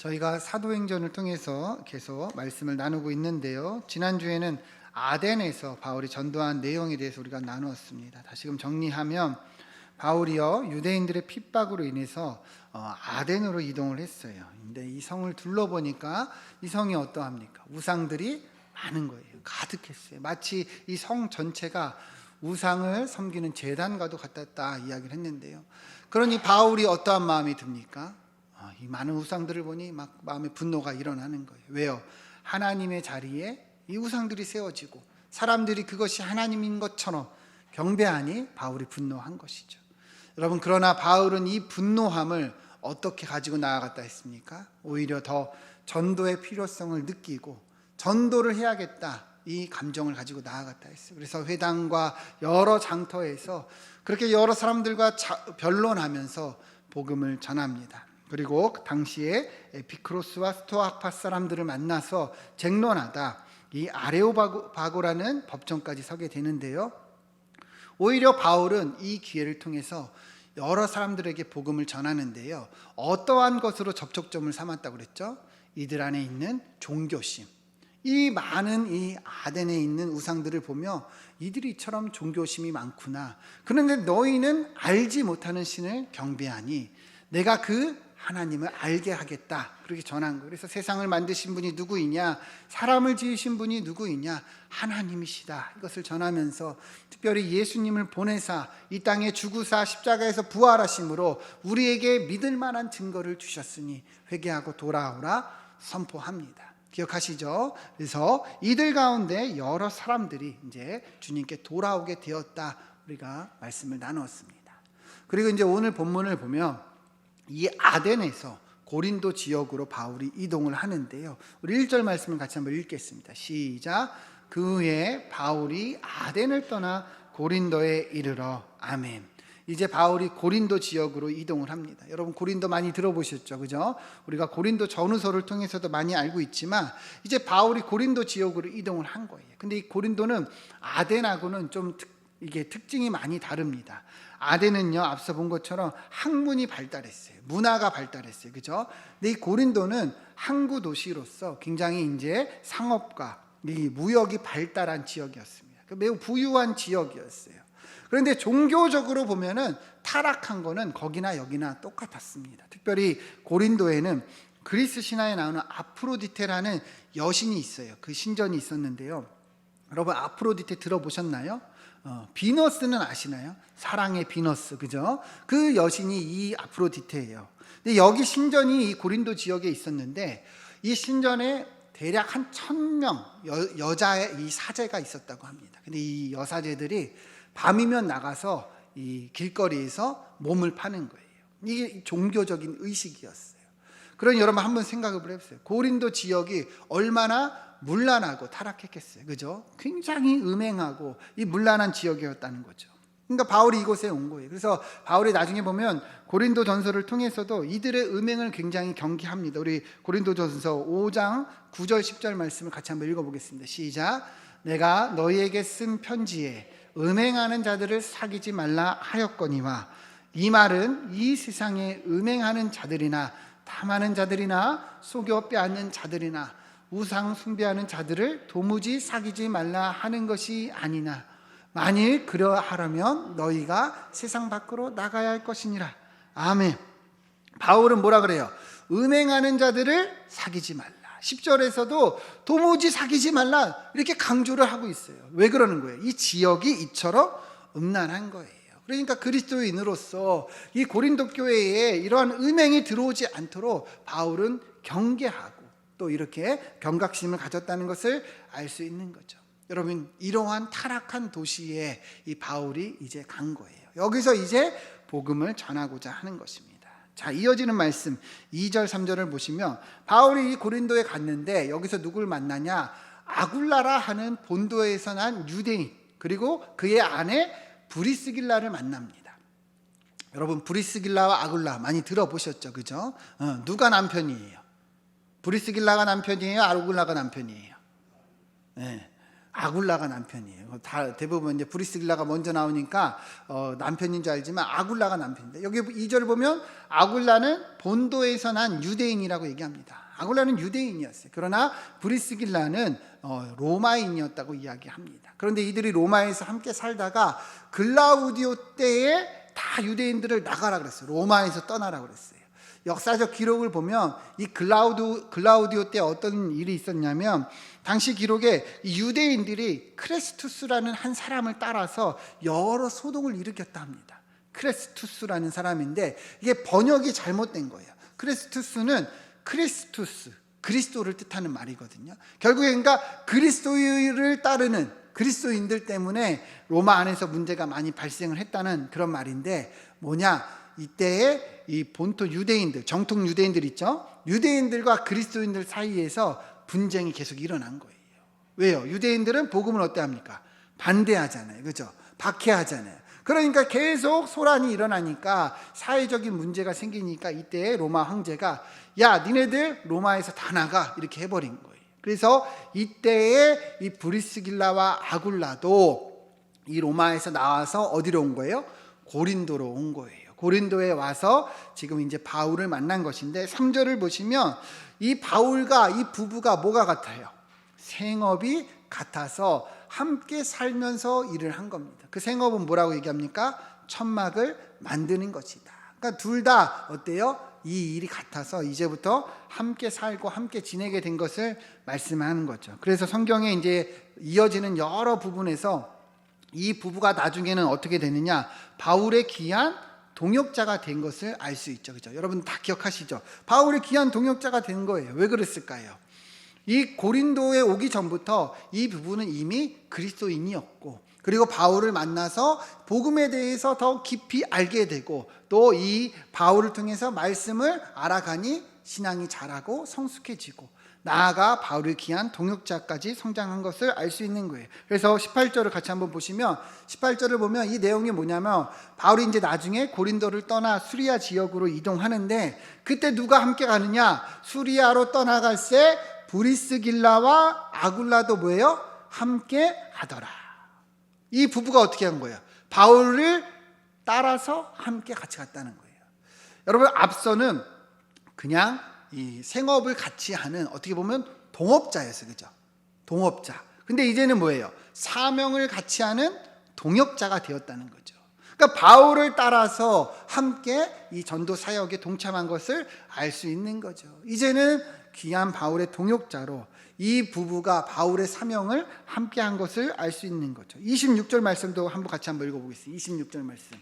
저희가 사도행전을 통해서 계속 말씀을 나누고 있는데요. 지난주에는 아덴에서 바울이 전도한 내용에 대해서 우리가 나누었습니다. 다시금 정리하면 바울이요 유대인들의 핍박으로 인해서 아덴으로 이동을 했어요. 근데 이 성을 둘러보니까 이 성이 어떠합니까? 우상들이 많은 거예요. 가득했어요. 마치 이 성 전체가 우상을 섬기는 제단과도 같았다 이야기를 했는데요. 그러니 바울이 어떠한 마음이 듭니까? 이 많은 우상들을 보니 막 마음에 분노가 일어나는 거예요. 왜요? 하나님의 자리에 이 우상들이 세워지고 사람들이 그것이 하나님인 것처럼 경배하니 바울이 분노한 것이죠. 여러분, 그러나 바울은 이 분노함을 어떻게 가지고 나아갔다 했습니까? 오히려 더 전도의 필요성을 느끼고 전도를 해야겠다, 이 감정을 가지고 나아갔다 했어요. 그래서 회당과 여러 장터에서 그렇게 여러 사람들과 변론하면서 복음을 전합니다. 그리고 당시에 에피크로스와 스토아파 사람들을 만나서 쟁론하다 이 아레오바고라는 법정까지 서게 되는데요. 오히려 바울은 이 기회를 통해서 여러 사람들에게 복음을 전하는데요. 어떠한 것으로 접촉점을 삼았다고 그랬죠? 이들 안에 있는 종교심. 이 많은 이 아덴에 있는 우상들을 보며 이들이 이처럼 종교심이 많구나. 그런데 너희는 알지 못하는 신을 경배하니 내가 그 하나님을 알게 하겠다, 그렇게 전한 거예요. 그래서 세상을 만드신 분이 누구이냐, 사람을 지으신 분이 누구이냐, 하나님이시다, 이것을 전하면서 특별히 예수님을 보내사 이 땅에 죽으사 십자가에서 부활하심으로 우리에게 믿을 만한 증거를 주셨으니 회개하고 돌아오라 선포합니다. 기억하시죠? 그래서 이들 가운데 여러 사람들이 이제 주님께 돌아오게 되었다, 우리가 말씀을 나누었습니다. 그리고 이제 오늘 본문을 보면 이 아덴에서 고린도 지역으로 바울이 이동을 하는데요. 우리 1절 말씀을 같이 한번 읽겠습니다. 시작. 그 후에 바울이 아덴을 떠나 고린도에 이르러. 아멘. 이제 바울이 고린도 지역으로 이동을 합니다. 여러분, 고린도 많이 들어보셨죠? 그죠? 우리가 고린도 전후서를 통해서도 많이 알고 있지만 이제 바울이 고린도 지역으로 이동을 한 거예요. 근데 이 고린도는 아덴하고는 좀 이게 특징이 많이 다릅니다. 아덴은요, 앞서 본 것처럼 학문이 발달했어요. 문화가 발달했어요. 그죠? 근데 이 고린도는 항구 도시로서 굉장히 이제 상업과 이 무역이 발달한 지역이었습니다. 매우 부유한 지역이었어요. 그런데 종교적으로 보면은 타락한 거는 거기나 여기나 똑같았습니다. 특별히 고린도에는 그리스 신화에 나오는 아프로디테라는 여신이 있어요. 그 신전이 있었는데요. 여러분, 아프로디테 들어보셨나요? 비너스는 아시나요? 사랑의 비너스, 그죠? 그 여신이 이 아프로디테예요. 근데 여기 신전이 이 고린도 지역에 있었는데 이 신전에 대략 한 1000명 여자의 이 사제가 있었다고 합니다. 근데 이 여사제들이 밤이면 나가서 이 길거리에서 몸을 파는 거예요. 이게 종교적인 의식이었어요. 그러니 여러분 한번 생각을 해보세요. 고린도 지역이 얼마나 문란하고 타락했겠어요. 그죠? 굉장히 음행하고 이 문란한 지역이었다는 거죠. 그러니까 바울이 이곳에 온 거예요. 그래서 바울이 나중에 보면 고린도 전서를 통해서도 이들의 음행을 굉장히 경계합니다. 우리 고린도 전서 5장 9절 10절 말씀을 같이 한번 읽어보겠습니다. 시작. 내가 너희에게 쓴 편지에 음행하는 자들을 사귀지 말라 하였거니와, 이 말은 이 세상에 음행하는 자들이나 탐하는 자들이나 속여 빼앗는 자들이나 우상 숭배하는 자들을 도무지 사귀지 말라 하는 것이 아니나, 만일 그러하려면 너희가 세상 밖으로 나가야 할 것이니라. 아멘. 바울은 뭐라 그래요? 음행하는 자들을 사귀지 말라. 10절에서도 도무지 사귀지 말라, 이렇게 강조를 하고 있어요. 왜 그러는 거예요? 이 지역이 이처럼 음란한 거예요. 그러니까 그리스도인으로서 이 고린도 교회에 이러한 음행이 들어오지 않도록 바울은 경계하고 또 이렇게 경각심을 가졌다는 것을 알 수 있는 거죠. 여러분, 이러한 타락한 도시에 이 바울이 이제 간 거예요. 여기서 이제 복음을 전하고자 하는 것입니다. 자, 이어지는 말씀 2절 3절을 보시면 바울이 이 고린도에 갔는데 여기서 누굴 만나냐? 아굴라라 하는 본도에서 난 유대인, 그리고 그의 아내 브리스길라를 만납니다. 여러분, 브리스길라와 아굴라 많이 들어보셨죠? 그죠? 누가 남편이에요? 브리스길라가 남편이에요? 아굴라가 남편이에요? 네. 아굴라가 남편이에요. 대부분 이제 브리스길라가 먼저 나오니까 남편인 줄 알지만 아굴라가 남편인데, 여기 2절 보면 아굴라는 본도에서 난 유대인이라고 얘기합니다. 아굴라는 유대인이었어요. 그러나 브리스길라는 로마인이었다고 이야기합니다. 그런데 이들이 로마에서 함께 살다가 글라우디오 때에 다 유대인들을 나가라 그랬어요. 로마에서 떠나라 그랬어요. 역사적 기록을 보면 이 글라우디오 때 어떤 일이 있었냐면, 당시 기록에 이 유대인들이 크레스투스라는 한 사람을 따라서 여러 소동을 일으켰다 합니다. 크레스투스라는 사람인데 이게 번역이 잘못된 거예요. 크레스투스는 크리스투스, 그리스도를 뜻하는 말이거든요. 결국에 그러니까 그리스도를 따르는 그리스도인들 때문에 로마 안에서 문제가 많이 발생을 했다는 그런 말인데, 뭐냐, 이때에 이 본토 유대인들, 정통 유대인들 있죠, 유대인들과 그리스도인들 사이에서 분쟁이 계속 일어난 거예요. 왜요? 유대인들은 복음을 어때 합니까? 반대하잖아요. 그죠? 박해하잖아요. 그러니까 계속 소란이 일어나니까 사회적인 문제가 생기니까 이때 로마 황제가 야, 니네들 로마에서 다 나가, 이렇게 해버린 거예요. 그래서 이때에 이 브리스길라와 아굴라도 이 로마에서 나와서 어디로 온 거예요? 고린도로 온 거예요. 고린도에 와서 지금 이제 바울을 만난 것인데, 3절을 보시면 이 바울과 이 부부가 뭐가 같아요? 생업이 같아서 함께 살면서 일을 한 겁니다. 그 생업은 뭐라고 얘기합니까? 천막을 만드는 것이다. 그러니까 둘 다 어때요? 이 일이 같아서 이제부터 함께 살고 함께 지내게 된 것을 말씀하는 거죠. 그래서 성경에 이제 이어지는 여러 부분에서 이 부부가 나중에는 어떻게 되느냐, 바울의 귀한 동역자가 된 것을 알 수 있죠. 그죠? 여러분 다 기억하시죠? 바울의 귀한 동역자가 된 거예요. 왜 그랬을까요? 이 고린도에 오기 전부터 이 부부는 이미 그리스도인이었고, 그리고 바울을 만나서 복음에 대해서 더 깊이 알게 되고, 또 이 바울을 통해서 말씀을 알아가니 신앙이 자라고 성숙해지고, 나아가 바울을 귀한 동역자까지 성장한 것을 알 수 있는 거예요. 그래서 18절을 같이 한번 보시면, 18절을 보면 이 내용이 뭐냐면, 바울이 이제 나중에 고린도를 떠나 수리아 지역으로 이동하는데, 그때 누가 함께 가느냐, 수리아로 떠나갈 때 브리스길라와 아굴라도 뭐예요? 함께 하더라. 이 부부가 어떻게 한 거예요? 바울을 따라서 함께 같이 갔다는 거예요. 여러분, 앞서는 그냥 이 생업을 같이 하는, 어떻게 보면 동업자였어요. 그죠? 동업자. 근데 이제는 뭐예요? 사명을 같이 하는 동역자가 되었다는 거죠. 그러니까 바울을 따라서 함께 이 전도 사역에 동참한 것을 알 수 있는 거죠. 이제는 귀한 바울의 동역자로 이 부부가 바울의 사명을 함께 한 것을 알 수 있는 거죠. 26절 말씀도 같이 한번 읽어보겠습니다. 26절 말씀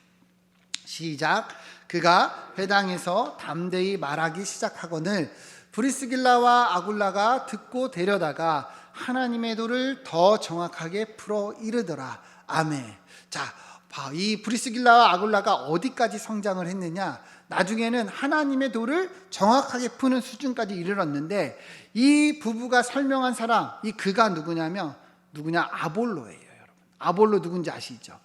시작. 그가 회당에서 담대히 말하기 시작하거늘 브리스길라와 아굴라가 듣고 데려다가 하나님의 도를 더 정확하게 풀어 이르더라. 아멘. 자, 이 브리스길라와 아굴라가 어디까지 성장을 했느냐, 나중에는 하나님의 도를 정확하게 푸는 수준까지 이르렀는데, 이 부부가 설명한 사람, 이 그가 누구냐, 아볼로예요. 여러분, 아볼로 누군지 아시죠?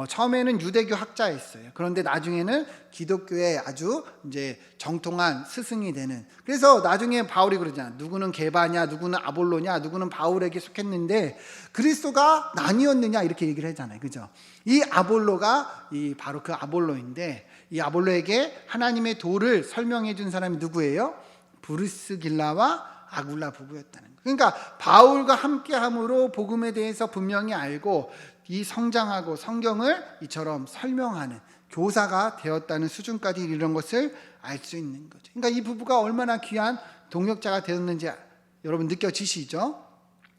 처음에는 유대교 학자였어요. 그런데 나중에는 기독교의 아주 이제 정통한 스승이 되는. 그래서 나중에 바울이 그러잖아. 누구는 게바냐, 누구는 아볼로냐, 누구는 바울에게 속했는데 그리스도가 나뉘었느냐, 이렇게 얘기를 하잖아요. 그죠? 이 아볼로가 바로 그 아볼로인데, 이 아볼로에게 하나님의 도를 설명해 준 사람이 누구예요? 브리스길라와 아굴라 부부였다는 거예요. 그러니까 바울과 함께함으로 복음에 대해서 분명히 알고 이 성장하고 성경을 이처럼 설명하는 교사가 되었다는 수준까지 이런 것을 알 수 있는 거죠. 그러니까 이 부부가 얼마나 귀한 동역자가 되었는지 여러분 느껴지시죠?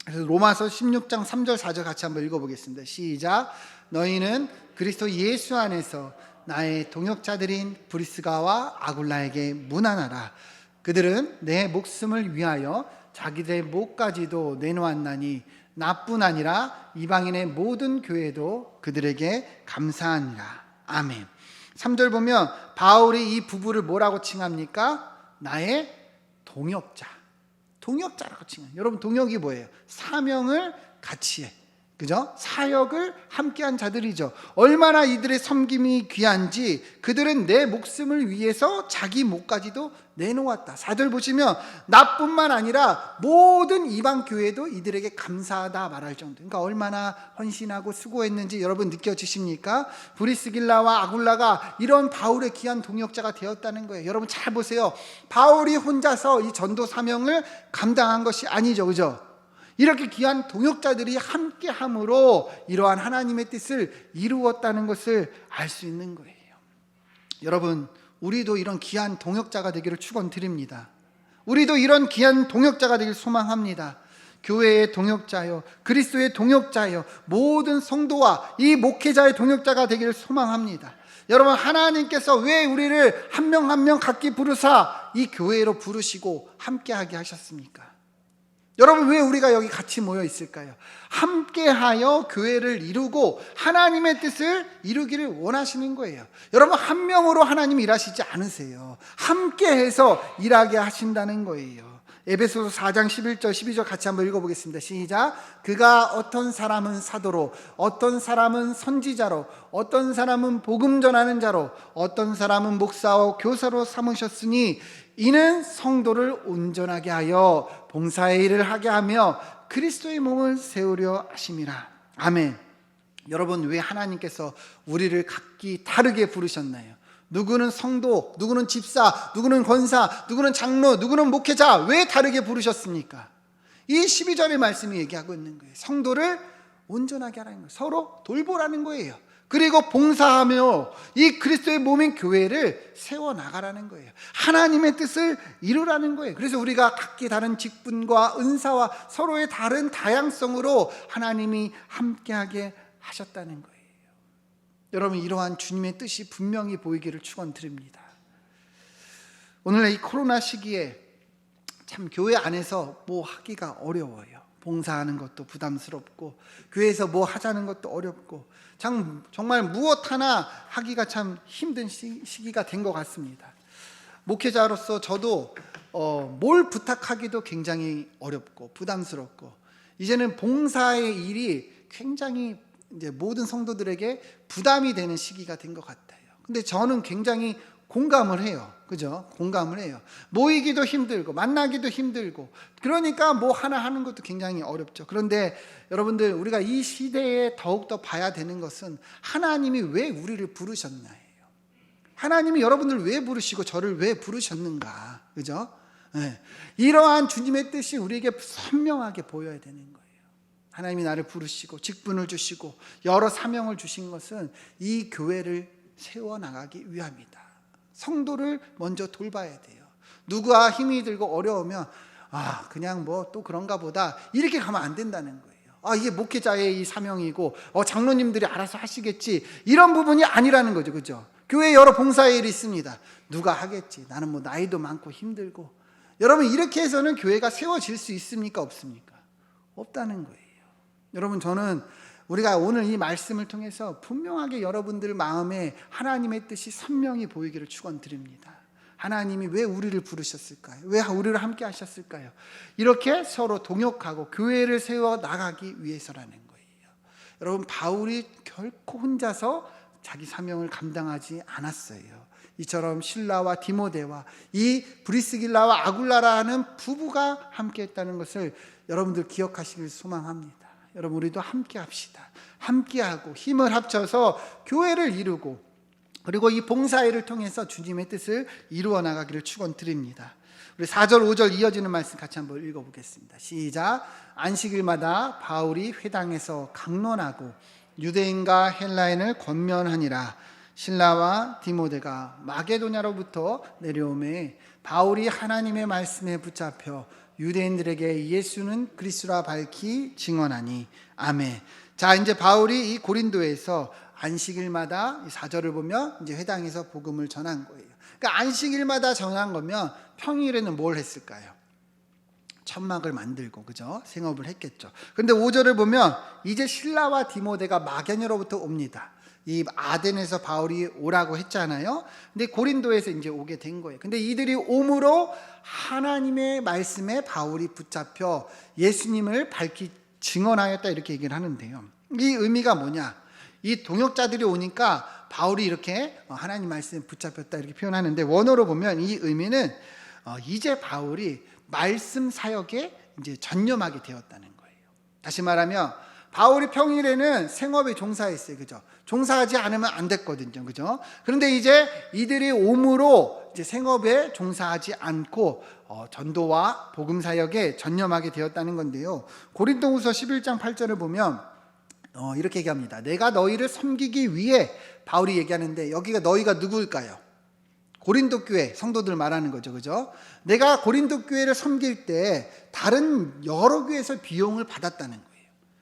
그래서 로마서 16장 3절 4절 같이 한번 읽어보겠습니다. 시작. 너희는 그리스도 예수 안에서 나의 동역자들인 브리스가와 아굴라에게 문안하라. 그들은 내 목숨을 위하여 자기들의 목까지도 내놓았나니 나뿐 아니라 이방인의 모든 교회도 그들에게 감사하니라. 아멘. 3절 보면 바울이 이 부부를 뭐라고 칭합니까? 나의 동역자. 동역자라고 칭해요. 여러분, 동역이 뭐예요? 사명을 같이 해. 그죠? 사역을 함께한 자들이죠. 얼마나 이들의 섬김이 귀한지 그들은 내 목숨을 위해서 자기 목까지도 내놓았다. 4절 보시면 나뿐만 아니라 모든 이방 교회도 이들에게 감사하다 말할 정도. 그러니까 얼마나 헌신하고 수고했는지 여러분 느껴지십니까? 브리스길라와 아굴라가 이런 바울의 귀한 동역자가 되었다는 거예요. 여러분 잘 보세요. 바울이 혼자서 이 전도 사명을 감당한 것이 아니죠. 그죠? 이렇게 귀한 동역자들이 함께함으로 이러한 하나님의 뜻을 이루었다는 것을 알 수 있는 거예요. 여러분, 우리도 이런 귀한 동역자가 되기를 축원드립니다. 우리도 이런 귀한 동역자가 되길 소망합니다. 교회의 동역자요, 그리스도의 동역자요, 모든 성도와 이 목회자의 동역자가 되기를 소망합니다. 여러분, 하나님께서 왜 우리를 한 명 한 명 각기 부르사 이 교회로 부르시고 함께하게 하셨습니까? 여러분, 왜 우리가 여기 같이 모여 있을까요? 함께하여 교회를 이루고 하나님의 뜻을 이루기를 원하시는 거예요. 여러분, 한 명으로 하나님 일하시지 않으세요. 함께해서 일하게 하신다는 거예요. 에베소서 4장 11절 12절 같이 한번 읽어보겠습니다. 시작. 그가 어떤 사람은 사도로, 어떤 사람은 선지자로, 어떤 사람은 복음 전하는 자로, 어떤 사람은 목사와 교사로 삼으셨으니 이는 성도를 온전하게 하여 봉사의 일을 하게 하며 그리스도의 몸을 세우려 하심이라. 아멘. 여러분, 왜 하나님께서 우리를 각기 다르게 부르셨나요? 누구는 성도, 누구는 집사, 누구는 권사, 누구는 장로, 누구는 목회자, 왜 다르게 부르셨습니까? 이 12절의 말씀이 얘기하고 있는 거예요. 성도를 온전하게 하라는 거예요. 서로 돌보라는 거예요. 그리고 봉사하며 이 그리스도의 몸인 교회를 세워나가라는 거예요. 하나님의 뜻을 이루라는 거예요. 그래서 우리가 각기 다른 직분과 은사와 서로의 다른 다양성으로 하나님이 함께하게 하셨다는 거예요. 여러분, 이러한 주님의 뜻이 분명히 보이기를 축원드립니다. 오늘 이 코로나 시기에 참 교회 안에서 뭐 하기가 어려워요. 봉사하는 것도 부담스럽고 교회에서 뭐 하자는 것도 어렵고 정말 무엇 하나 하기가 참 힘든 시기가 된 것 같습니다. 목회자로서 저도 뭘 부탁하기도 굉장히 어렵고 부담스럽고 이제는 봉사의 일이 굉장히 이제 모든 성도들에게 부담이 되는 시기가 된 것 같아요. 근데 저는 굉장히 공감을 해요. 그죠? 공감을 해요. 모이기도 힘들고 만나기도 힘들고 그러니까 뭐 하나 하는 것도 굉장히 어렵죠. 그런데 여러분들, 우리가 이 시대에 더욱더 봐야 되는 것은 하나님이 왜 우리를 부르셨나요? 하나님이 여러분들 왜 부르시고 저를 왜 부르셨는가? 그죠? 네. 이러한 주님의 뜻이 우리에게 선명하게 보여야 되는 거예요. 하나님이 나를 부르시고 직분을 주시고 여러 사명을 주신 것은 이 교회를 세워나가기 위함이다. 성도를 먼저 돌봐야 돼요. 누가 힘이 들고 어려우면 그냥 뭐 또 그런가 보다 이렇게 가면 안 된다는 거예요. 이게 목회자의 이 사명이고 장로님들이 알아서 하시겠지, 이런 부분이 아니라는 거죠. 그죠? 교회에 여러 봉사의 일이 있습니다. 누가 하겠지, 나는 뭐 나이도 많고 힘들고. 여러분, 이렇게 해서는 교회가 세워질 수 있습니까? 없습니까? 없다는 거예요. 여러분, 저는 우리가 오늘 이 말씀을 통해서 분명하게 여러분들 마음에 하나님의 뜻이 선명히 보이기를 축원드립니다. 하나님이 왜 우리를 부르셨을까요? 왜 우리를 함께 하셨을까요? 이렇게 서로 동역하고 교회를 세워 나가기 위해서라는 거예요. 여러분, 바울이 결코 혼자서 자기 사명을 감당하지 않았어요. 이처럼 실라와 디모데와 이 브리스길라와 아굴라라는 부부가 함께 했다는 것을 여러분들 기억하시길 소망합니다. 여러분, 우리도 함께 합시다. 함께하고 힘을 합쳐서 교회를 이루고 그리고 이 봉사일을 통해서 주님의 뜻을 이루어 나가기를 축원드립니다. 우리 4절 5절 이어지는 말씀 같이 한번 읽어보겠습니다. 시작. 안식일마다 바울이 회당에서 강론하고 유대인과 헬라인을 권면하니라. 실라와 디모데가 마게도냐로부터 내려오매 바울이 하나님의 말씀에 붙잡혀 유대인들에게 예수는 그리스도라 밝히 증언하니. 아멘. 자, 이제 바울이 이 고린도에서 안식일마다 4절을 보면 이제 회당에서 복음을 전한 거예요. 그러니까 안식일마다 전한 거면 평일에는 뭘 했을까요? 천막을 만들고, 그죠? 생업을 했겠죠. 그런데 5절을 보면 이제 실라와 디모데가 마게도냐로부터 옵니다. 이 아덴에서 바울이 오라고 했잖아요. 근데 고린도에서 이제 오게 된 거예요. 근데 이들이 옴으로 하나님의 말씀에 바울이 붙잡혀 예수님을 밝히 증언하였다 이렇게 얘기를 하는데요. 이 의미가 뭐냐? 이 동역자들이 오니까 바울이 이렇게 하나님 말씀에 붙잡혔다 이렇게 표현하는데, 원어로 보면 이 의미는 이제 바울이 말씀 사역에 이제 전념하게 되었다는 거예요. 다시 말하면 바울이 평일에는 생업에 종사했어요. 그죠? 종사하지 않으면 안 됐거든요. 그죠? 그런데 이제 이들이 옴으로 이제 생업에 종사하지 않고 전도와 복음 사역에 전념하게 되었다는 건데요. 고린도후서 11장 8절을 보면 이렇게 얘기합니다. 내가 너희를 섬기기 위해, 바울이 얘기하는데 여기가 너희가 누구일까요? 고린도 교회 성도들 말하는 거죠. 그죠? 내가 고린도 교회를 섬길 때 다른 여러 교회에서 비용을 받았다는 거예요.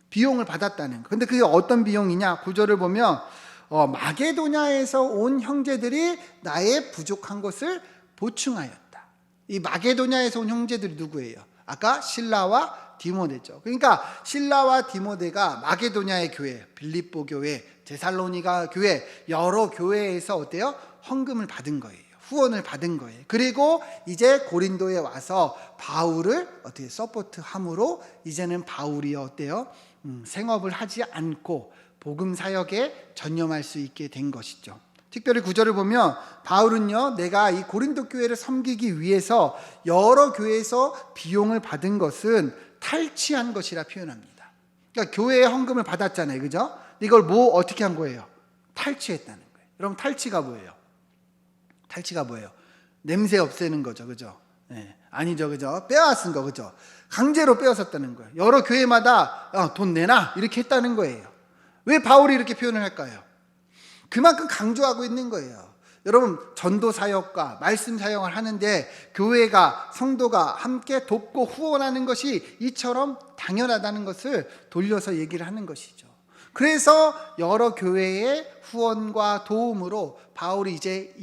비용을 받았다는 거. 근데 그게 어떤 비용이냐? 구절을 보면 마게도냐에서 온 형제들이 나의 부족한 것을 보충하였다. 이 마게도냐에서 온 형제들이 누구예요? 아까 실라와 디모데죠. 그러니까 실라와 디모데가 마게도냐의 교회, 빌립보 교회, 데살로니가 교회, 여러 교회에서 어때요? 헌금을 받은 거예요. 후원을 받은 거예요. 그리고 이제 고린도에 와서 바울을 어떻게 서포트함으로 이제는 바울이 어때요? 생업을 하지 않고 복음 사역에 전념할 수 있게 된 것이죠. 특별히 구절을 보면 바울은요, 내가 이 고린도 교회를 섬기기 위해서 여러 교회에서 비용을 받은 것은 탈취한 것이라 표현합니다. 그러니까 교회에 헌금을 받았잖아요. 그죠? 이걸 어떻게 한 거예요? 탈취했다는 거예요. 여러분, 탈취가 뭐예요? 탈취가 뭐예요? 냄새 없애는 거죠. 그죠? 네. 아니죠. 그죠? 빼앗은 거. 그죠? 강제로 빼앗았다는 거예요. 여러 교회마다 돈 내놔 이렇게 했다는 거예요. 왜 바울이 이렇게 표현을 할까요? 그만큼 강조하고 있는 거예요. 여러분, 전도 사역과 말씀 사역을 하는데 교회가, 성도가 함께 돕고 후원하는 것이 이처럼 당연하다는 것을 돌려서 얘기를 하는 것이죠. 그래서 여러 교회의 후원과 도움으로 바울이 이제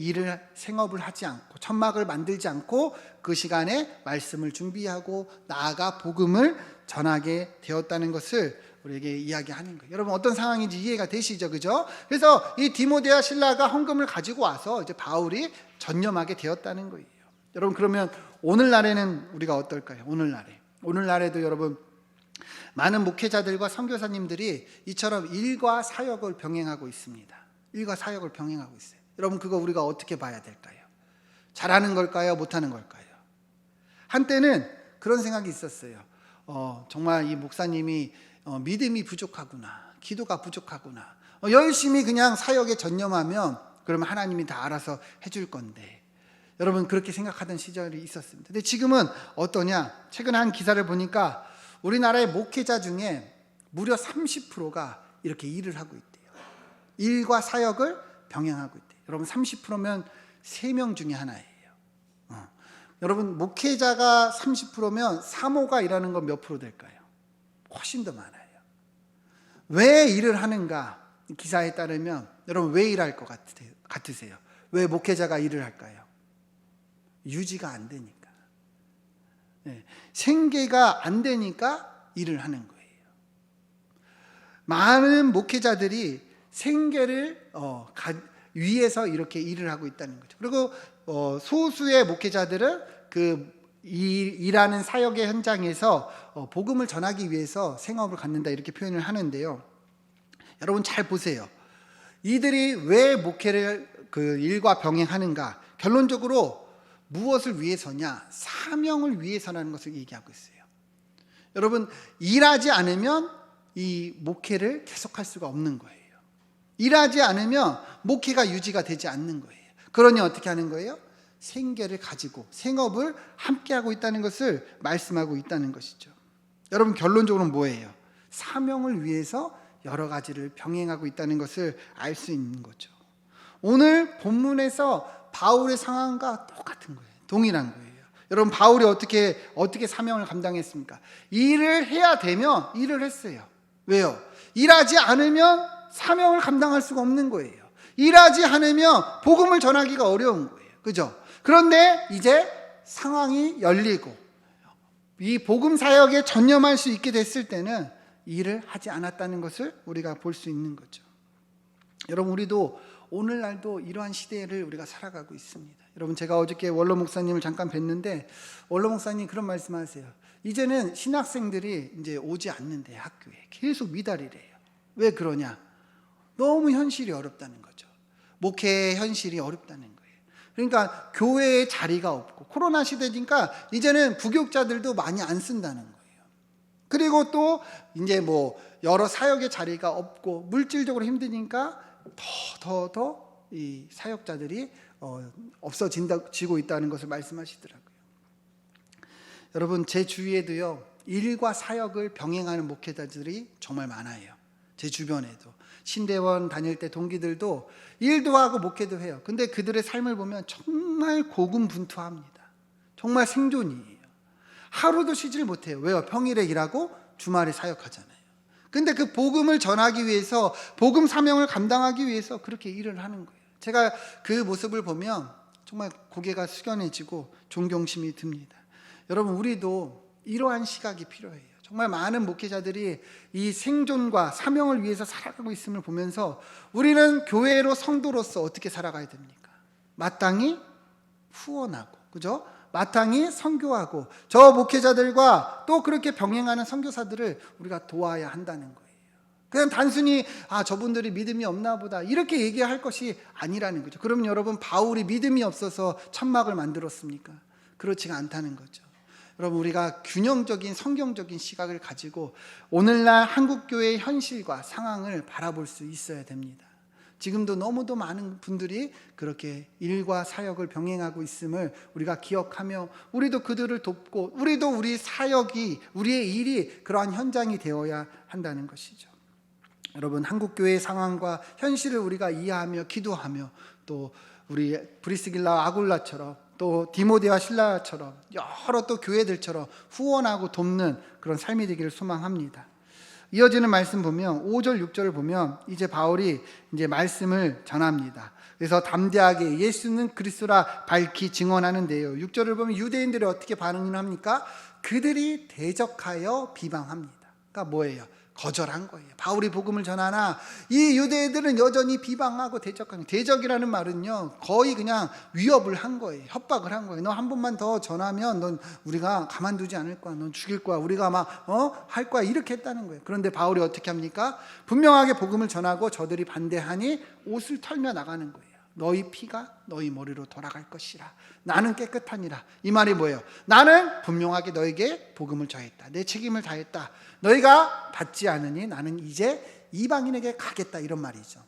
생업을 하지 않고 천막을 만들지 않고 그 시간에 말씀을 준비하고 나아가 복음을 전하게 되었다는 것을 우리에게 이야기하는 거예요. 여러분, 어떤 상황인지 이해가 되시죠? 그죠? 그래서 이 디모데와 실라가 헌금을 가지고 와서 이제 바울이 전념하게 되었다는 거예요. 여러분, 그러면 오늘날에는 우리가 어떨까요? 오늘날에도 여러분, 많은 목회자들과 선교사님들이 이처럼 일과 사역을 병행하고 있습니다. 일과 사역을 병행하고 있어요. 여러분, 그거 우리가 어떻게 봐야 될까요? 잘하는 걸까요? 못하는 걸까요? 한때는 그런 생각이 있었어요. 정말 이 목사님이 믿음이 부족하구나, 기도가 부족하구나, 열심히 그냥 사역에 전념하면 그러면 하나님이 다 알아서 해줄 건데, 여러분, 그렇게 생각하던 시절이 있었습니다. 근데 지금은 어떠냐? 최근에 한 기사를 보니까 우리나라의 목회자 중에 무려 30%가 이렇게 일을 하고 있대요. 일과 사역을 병행하고 있대요. 여러분, 30%면 3명 중에 하나예요. 여러분, 목회자가 30%면 사모가 일하는 건 몇 프로 될까요? 훨씬 더 많아요. 왜 일을 하는가? 기사에 따르면 여러분, 왜 일할 것 같으세요? 왜 목회자가 일을 할까요? 유지가 안 되니까. 네. 생계가 안 되니까 일을 하는 거예요. 많은 목회자들이 생계를 위해서 이렇게 일을 하고 있다는 거죠. 그리고 소수의 목회자들은 그 일하는 사역의 현장에서 복음을 전하기 위해서 생업을 갖는다 이렇게 표현을 하는데요. 여러분, 잘 보세요. 이들이 왜 목회를 그 일과 병행하는가? 결론적으로 무엇을 위해서냐? 사명을 위해서라는 것을 얘기하고 있어요. 여러분, 일하지 않으면 이 목회를 계속할 수가 없는 거예요. 일하지 않으면 목회가 유지가 되지 않는 거예요. 그러니 어떻게 하는 거예요? 생계를 가지고 생업을 함께하고 있다는 것을 말씀하고 있다는 것이죠. 여러분, 결론적으로는 뭐예요? 사명을 위해서 여러 가지를 병행하고 있다는 것을 알 수 있는 거죠. 오늘 본문에서 바울의 상황과 똑같은 거예요. 동일한 거예요. 여러분, 바울이 어떻게 사명을 감당했습니까? 일을 해야 되면 일을 했어요. 왜요? 일하지 않으면 사명을 감당할 수가 없는 거예요. 일하지 않으면 복음을 전하기가 어려운 거예요. 그죠? 그런데 이제 상황이 열리고 이 복음 사역에 전념할 수 있게 됐을 때는 일을 하지 않았다는 것을 우리가 볼 수 있는 거죠. 여러분, 우리도 오늘날도 이러한 시대를 우리가 살아가고 있습니다. 여러분, 제가 어저께 원로 목사님을 잠깐 뵀는데 원로 목사님 그런 말씀하세요. 이제는 신학생들이 이제 오지 않는데 학교에 계속 미달이래요. 왜 그러냐? 너무 현실이 어렵다는 거죠. 목회의 현실이 어렵다는 거예요. 그러니까 교회에 자리가 없고 코로나 시대니까 이제는 부교육자들도 많이 안 쓴다는 거예요. 그리고 또 이제 뭐 여러 사역의 자리가 없고 물질적으로 힘드니까 더 이 사역자들이 없어지고 있다는 것을 말씀하시더라고요. 여러분, 제 주위에도요, 일과 사역을 병행하는 목회자들이 정말 많아요. 제 주변에도 신대원 다닐 때 동기들도 일도 하고 목회도 해요. 근데 그들의 삶을 보면 정말 고군분투합니다. 정말 생존이에요. 하루도 쉬질 못해요. 왜요? 평일에 일하고 주말에 사역하잖아요. 근데 그 복음을 전하기 위해서, 복음 사명을 감당하기 위해서 그렇게 일을 하는 거예요. 제가 그 모습을 보면 정말 고개가 숙연해지고 존경심이 듭니다. 여러분, 우리도 이러한 시각이 필요해요. 정말 많은 목회자들이 이 생존과 사명을 위해서 살아가고 있음을 보면서 우리는 교회로 성도로서 어떻게 살아가야 됩니까? 마땅히 후원하고, 그죠? 마땅히 선교하고, 저 목회자들과 또 그렇게 병행하는 선교사들을 우리가 도와야 한다는 거예요. 그냥 단순히 저분들이 믿음이 없나 보다 이렇게 얘기할 것이 아니라는 거죠. 그럼 여러분, 바울이 믿음이 없어서 천막을 만들었습니까? 그렇지가 않다는 거죠. 여러분, 우리가 균형적인 성경적인 시각을 가지고 오늘날 한국교회의 현실과 상황을 바라볼 수 있어야 됩니다. 지금도 너무도 많은 분들이 그렇게 일과 사역을 병행하고 있음을 우리가 기억하며 우리도 그들을 돕고 우리도 우리 사역이, 우리의 일이 그러한 현장이 되어야 한다는 것이죠. 여러분, 한국교회의 상황과 현실을 우리가 이해하며 기도하며 또 우리 브리스길라와 아굴라처럼 또 디모데와 실라처럼 여러 또 교회들처럼 후원하고 돕는 그런 삶이 되기를 소망합니다. 이어지는 말씀 보면 5절 6절을 보면 이제 바울이 이제 말씀을 전합니다. 그래서 담대하게 예수는 그리스도라 밝히 증언하는데요. 6절을 보면 유대인들이 어떻게 반응을 합니까? 그들이 대적하여 비방합니다. 그러니까 뭐예요? 거절한 거예요. 바울이 복음을 전하나 이 유대인들은 여전히 비방하고 대적하는, 대적이라는 말은요 거의 그냥 위협을 한 거예요. 협박을 한 거예요. 너 한 번만 더 전하면 넌 우리가 가만두지 않을 거야. 넌 죽일 거야. 우리가 막 할 거야. 이렇게 했다는 거예요. 그런데 바울이 어떻게 합니까? 분명하게 복음을 전하고 저들이 반대하니 옷을 털며 나가는 거예요. 너희 피가 너희 머리로 돌아갈 것이라. 나는 깨끗하니라. 이 말이 뭐예요? 나는 분명하게 너에게 복음을 전했다. 내 책임을 다했다. 너희가 받지 않으니 나는 이제 이방인에게 가겠다. 이런 말이죠.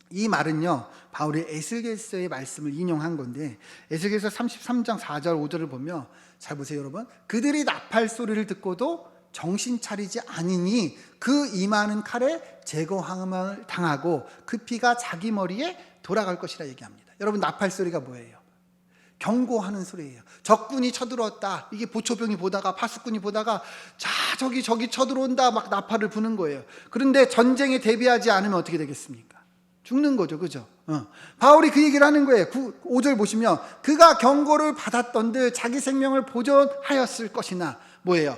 이 말은요 바울이 에스겔서의 말씀을 인용한 건데, 에스겔서 33장 4절 5절을 보면 잘 보세요 여러분. 그들이 나팔 소리를 듣고도 정신 차리지 않으니 그 임하는 칼에 제거함을 당하고 그 피가 자기 머리에 돌아갈 것이라 얘기합니다. 여러분, 나팔 소리가 뭐예요? 경고하는 소리예요. 적군이 쳐들어왔다. 이게 보초병이 보다가 파수꾼이 보다가 저기 쳐들어온다 막 나팔을 부는 거예요. 그런데 전쟁에 대비하지 않으면 어떻게 되겠습니까? 죽는 거죠. 그죠? 바울이 그 얘기를 하는 거예요. 5절 보시면 그가 경고를 받았던 듯 자기 생명을 보존하였을 것이나, 뭐예요?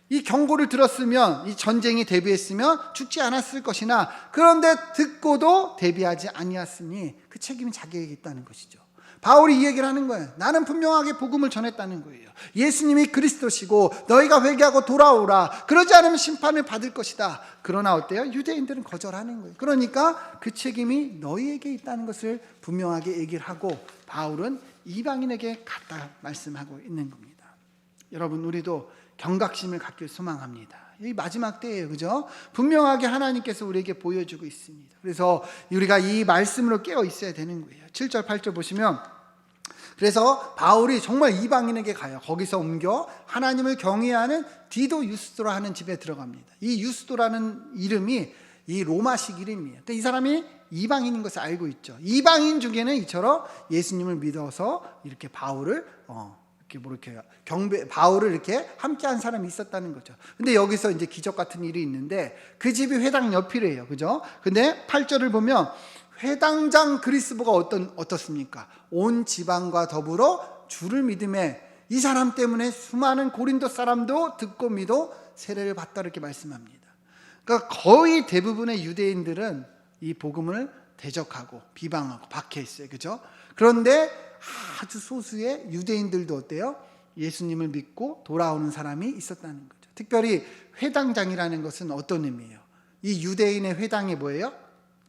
이 경고를 들었으면, 이 전쟁에 대비했으면 죽지 않았을 것이나, 그런데 듣고도 대비하지 아니했으니 그 책임이 자기에게 있다는 것이죠. 바울이 이 얘기를 하는 거예요. 나는 분명하게 복음을 전했다는 거예요. 예수님이 그리스도시고 너희가 회개하고 돌아오라. 그러지 않으면 심판을 받을 것이다. 그러나 어때요? 유대인들은 거절하는 거예요. 그러니까 그 책임이 너희에게 있다는 것을 분명하게 얘기를 하고 바울은 이방인에게 갖다 말씀하고 있는 겁니다. 여러분, 우리도 경각심을 갖길 소망합니다. 이 마지막 때예요. 그죠? 분명하게 하나님께서 우리에게 보여주고 있습니다. 그래서 우리가 이 말씀으로 깨어 있어야 되는 거예요. 7절 8절 보시면, 그래서 바울이 정말 이방인에게 가요. 거기서 옮겨 하나님을 경외하는 디도 유스도라 하는 집에 들어갑니다. 이 유스도라는 이름이 이 로마식 이름이에요. 근데 이 사람이 이방인인 것을 알고 있죠. 이방인 중에는 이처럼 예수님을 믿어서 이렇게 바울을 바울을 이렇게 함께한 사람이 있었다는 거죠. 근데 여기서 이제 기적 같은 일이 있는데 그 집이 회당 옆이래요. 그죠? 근데 8절을 보면 회당장 그리스도가 어떻습니까? 온 지방과 더불어 주를 믿음에 이 사람 때문에 수많은 고린도 사람도 듣고 믿어 세례를 받다 이렇게 말씀합니다. 그러니까 거의 대부분의 유대인들은 이 복음을 대적하고 비방하고 박해했어요. 그죠? 그런데 아주 소수의 유대인들도 어때요? 예수님을 믿고 돌아오는 사람이 있었다는 거죠. 특별히 회당장이라는 것은 어떤 의미예요? 이 유대인의 회당이 뭐예요?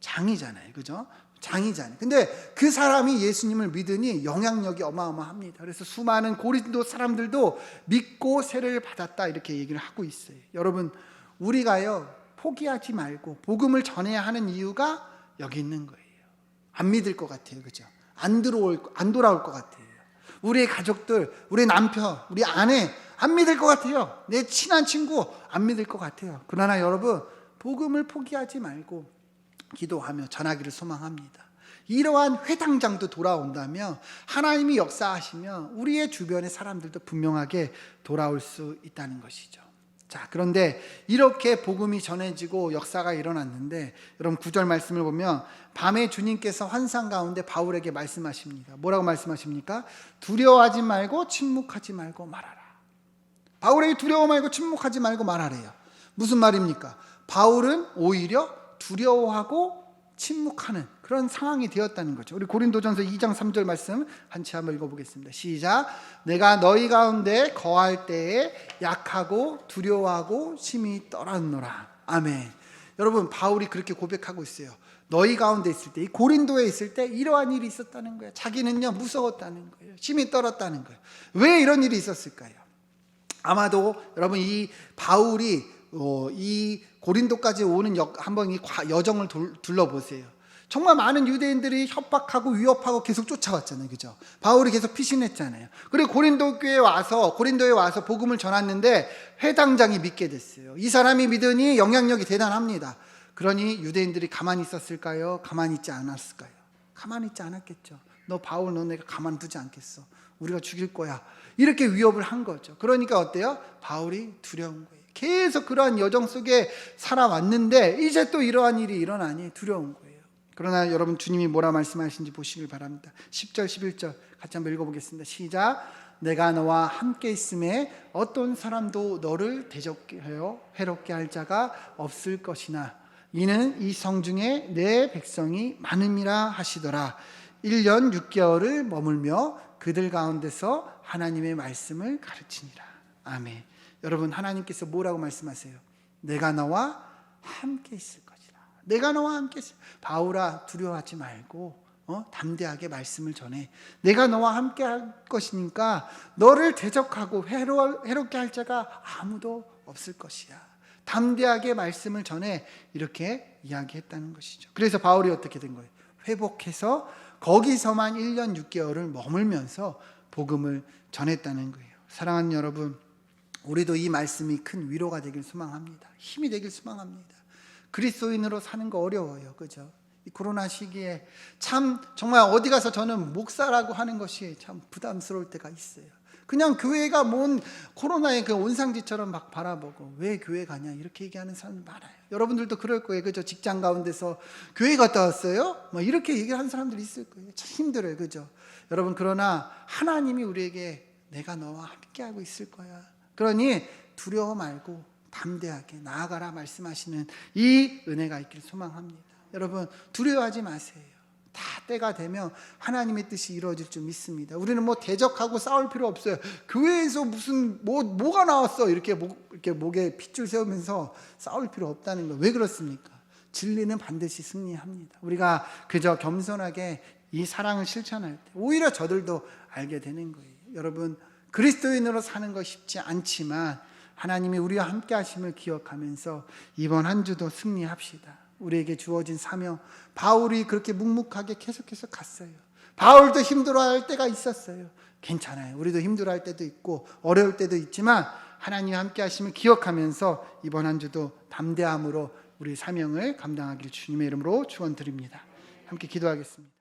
장이잖아요. 그죠? 장이잖아요. 근데 그 사람이 예수님을 믿으니 영향력이 어마어마합니다. 그래서 수많은 고린도 사람들도 믿고 세례를 받았다 이렇게 얘기를 하고 있어요. 여러분, 우리가요 포기하지 말고 복음을 전해야 하는 이유가 여기 있는 거예요. 안 믿을 것 같아요. 그죠? 안 돌아올 것 같아요. 우리의 가족들, 우리 남편, 우리 아내 안 믿을 것 같아요. 내 친한 친구 안 믿을 것 같아요. 그러나 여러분, 복음을 포기하지 말고 기도하며 전하기를 소망합니다. 이러한 회당장도 돌아온다면 하나님이 역사하시면 우리의 주변의 사람들도 분명하게 돌아올 수 있다는 것이죠. 자, 그런데 이렇게 복음이 전해지고 역사가 일어났는데 여러분 9절 말씀을 보면 밤에 주님께서 환상 가운데 바울에게 말씀하십니다. 뭐라고 말씀하십니까? 두려워하지 말고 침묵하지 말고 말하라. 바울에게 두려워 말고 침묵하지 말고 말하래요. 무슨 말입니까? 바울은 오히려 두려워하고 침묵하는 그런 상황이 되었다는 거죠. 우리 고린도전서 2장 3절 말씀 한치 한번 읽어보겠습니다. 시작. 내가 너희 가운데 거할 때에 약하고 두려워하고 심히 떨었노라. 아멘. 여러분, 바울이 그렇게 고백하고 있어요. 너희 가운데 있을 때, 이 고린도에 있을 때 이러한 일이 있었다는 거예요. 자기는요 무서웠다는 거예요. 심히 떨었다는 거예요. 왜 이런 일이 있었을까요? 아마도 여러분, 이 바울이 이 고린도까지 오는 한번 이 여정을 둘러보세요. 정말 많은 유대인들이 협박하고 위협하고 계속 쫓아왔잖아요. 그죠? 바울이 계속 피신했잖아요. 그리고 고린도에 와서 복음을 전했는데 회당장이 믿게 됐어요. 이 사람이 믿으니 영향력이 대단합니다. 그러니 유대인들이 가만히 있었을까요? 가만히 있지 않았을까요? 가만히 있지 않았겠죠. 너 바울, 너 내가 가만두지 않겠어. 우리가 죽일 거야. 이렇게 위협을 한 거죠. 그러니까 어때요? 바울이 두려운 거예요. 계속 그러한 여정 속에 살아왔는데 이제 또 이러한 일이 일어나니 두려운 거예요. 그러나 여러분, 주님이 뭐라 말씀하신지 보시길 바랍니다. 10절 11절 같이 한번 읽어보겠습니다. 시작. 내가 너와 함께 있음에 어떤 사람도 너를 대적하여 해롭게 할 자가 없을 것이나 이는 이 성중에 내 백성이 많음이라 하시더라. 1년 6개월을 머물며 그들 가운데서 하나님의 말씀을 가르치니라. 아멘. 여러분, 하나님께서 뭐라고 말씀하세요? 내가 너와 함께 있을 것이라. 내가 너와 함께 있을. 바울아, 두려워하지 말고 담대하게 말씀을 전해. 내가 너와 함께 할 것이니까 너를 대적하고 해롭게 할 자가 아무도 없을 것이야. 담대하게 말씀을 전해. 이렇게 이야기했다는 것이죠. 그래서 바울이 어떻게 된 거예요? 회복해서 거기서만 1년 6개월을 머물면서 복음을 전했다는 거예요. 사랑하는 여러분, 우리도 이 말씀이 큰 위로가 되길 소망합니다. 힘이 되길 소망합니다. 그리스도인으로 사는 거 어려워요. 그죠? 이 코로나 시기에 참 정말 어디 가서 저는 목사라고 하는 것이 참 부담스러울 때가 있어요. 그냥 교회가 뭔 코로나의 그 온상지처럼 막 바라보고 왜 교회 가냐 이렇게 얘기하는 사람 많아요. 여러분들도 그럴 거예요. 그죠? 직장 가운데서 교회 갔다 왔어요? 뭐 이렇게 얘기하는 사람들이 있을 거예요. 참 힘들어요. 그죠? 여러분, 그러나 하나님이 우리에게 내가 너와 함께하고 있을 거야. 그러니 두려워 말고 담대하게 나아가라 말씀하시는 이 은혜가 있길 소망합니다. 여러분, 두려워하지 마세요. 다 때가 되면 하나님의 뜻이 이루어질 줄 믿습니다. 우리는 뭐 대적하고 싸울 필요 없어요. 교회에서 무슨 뭐가 나왔어 이렇게 목에 핏줄 세우면서 싸울 필요 없다는 거. 왜 그렇습니까? 진리는 반드시 승리합니다. 우리가 그저 겸손하게 이 사랑을 실천할 때 오히려 저들도 알게 되는 거예요. 여러분, 그리스도인으로 사는 거 쉽지 않지만 하나님이 우리와 함께 하심을 기억하면서 이번 한 주도 승리합시다. 우리에게 주어진 사명, 바울이 그렇게 묵묵하게 계속해서 갔어요. 바울도 힘들어할 때가 있었어요. 괜찮아요. 우리도 힘들어할 때도 있고 어려울 때도 있지만 하나님이 함께 하심을 기억하면서 이번 한 주도 담대함으로 우리 사명을 감당하길 주님의 이름으로 축원드립니다. 함께 기도하겠습니다.